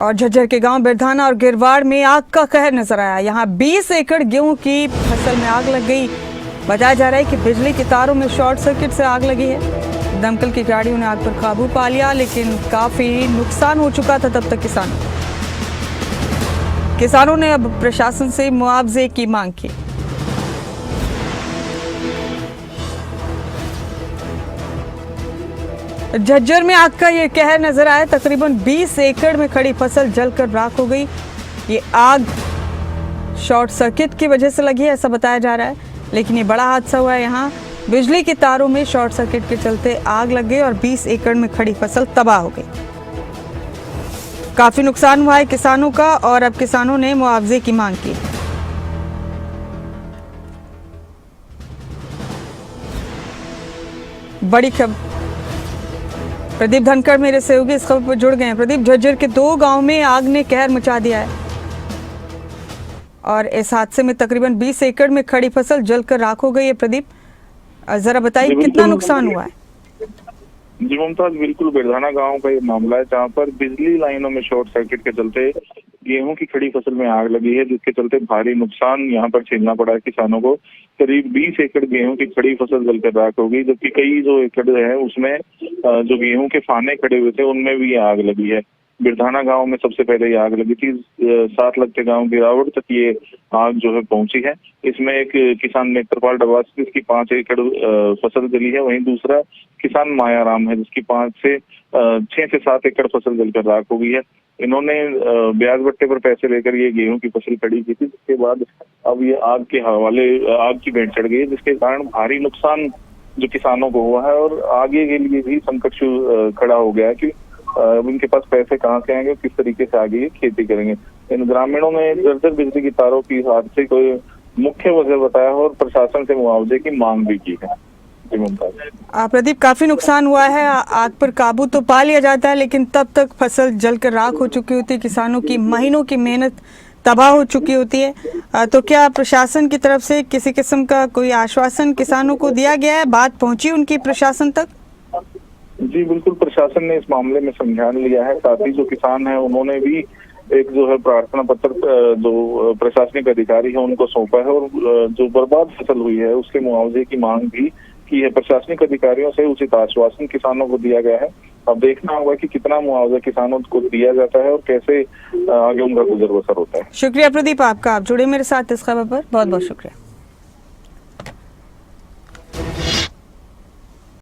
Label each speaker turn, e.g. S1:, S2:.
S1: और झज्जर के गांव बिरधाना और गिरवाड़ में आग का कहर नजर आया। यहां 20 एकड़ गेहूं की फसल में आग लग गई। बताया जा रहा है कि बिजली के तारों में शॉर्ट सर्किट से आग लगी है। दमकल की गाड़ियों ने आग पर काबू पा लिया, लेकिन काफी नुकसान हो चुका था तब तक किसानों ने अब प्रशासन से मुआवजे की मांग की। झज्जर में आग का ये कहर नजर आया। तकरीबन 20 एकड़ में खड़ी फसल जलकर राख हो गई। ये आग शॉर्ट सर्किट की वजह से लगी है, ऐसा बताया जा रहा है, लेकिन ये बड़ा हादसा हुआ है। यहाँ बिजली के तारों में शॉर्ट सर्किट के चलते आग लग गई और 20 एकड़ में खड़ी फसल तबाह हो गई। काफी नुकसान हुआ है किसानों का और अब किसानों ने मुआवजे की मांग की। बड़ी खबर, प्रदीप धनखड़ मेरे सहयोगी इस खबर पर जुड़ गए हैं। प्रदीप, झज्जर के 2 गांव में आग ने कहर मचा दिया है और इस हादसे में तकरीबन 20 एकड़ में खड़ी फसल जलकर राख हो गई है। प्रदीप, जरा बताइए कितना नुकसान हुआ है?
S2: जी मुमताज, बिल्कुल बिरधाना गांव का ये मामला है, जहां पर बिजली लाइनों में शॉर्ट सर्किट के चलते गेहूं की खड़ी फसल में आग लगी है, जिसके चलते भारी नुकसान यहां पर झेलना पड़ा है किसानों को। करीब 20 एकड़ गेहूं की खड़ी फसल जलकर राख हो गई, जबकि कई जो एकड़ है उसमें जो गेहूं के फाने खड़े हुए थे उनमें भी आग लगी है। बिरधाना गांव में सबसे पहले ये आग लगी थी। 7 लगते गांव गिरावड़ तक ये आग जो है पहुंची है। इसमें एक किसान नेत्रपाल डबास जिसकी 5 एकड़ फसल जली है, वहीं दूसरा किसान मायाराम है जिसकी 6 से 7 एकड़ फसल जलकर राख हो गई है। इन्होंने ब्याज बट्टे पर पैसे लेकर ये गेहूं की फसल खड़ी की थी, जिसके बाद अब ये आग के हवाले आग की भेंट चढ़ गई है, जिसके कारण भारी नुकसान जो किसानों को हुआ है और आगे के लिए भी संकट खड़ा हो गया है कि अब इनके पास पैसे कहाँ से आएंगे, किस तरीके से आगे खेती करेंगे। इन ग्रामीणों ने जर्जर बिजली की तारों की हादसे को मुख्य वजह बताया और प्रशासन से मुआवजे की मांग भी की है।
S1: प्रदीप, काफी नुकसान हुआ है। आग पर काबू तो पा लिया जाता है, लेकिन तब तक फसल जलकर राख हो चुकी होती है। किसानों की महीनों की मेहनत तबाह हो चुकी होती है। तो क्या प्रशासन की तरफ से किसी किस्म का कोई आश्वासन किसानों को दिया गया है? बात पहुंची उनकी प्रशासन तक?
S2: जी बिल्कुल, प्रशासन ने इस मामले में संज्ञान लिया है। साथ ही जो किसान है उन्होंने भी एक जो है प्रार्थना पत्र जो प्रशासनिक अधिकारी है उनको सौंपा है और जो बर्बाद फसल हुई है उसके मुआवजे की मांग भी की है। प्रशासनिक अधिकारियों से उचित आश्वासन किसानों को दिया गया है। अब देखना होगा कि कितना मुआवजा किसानों को दिया जाता है और कैसे आगे उनका गुजर बसर होता है।
S1: शुक्रिया प्रदीप आपका, आप जुड़े मेरे साथ इस खबर पर। बहुत बहुत शुक्रिया।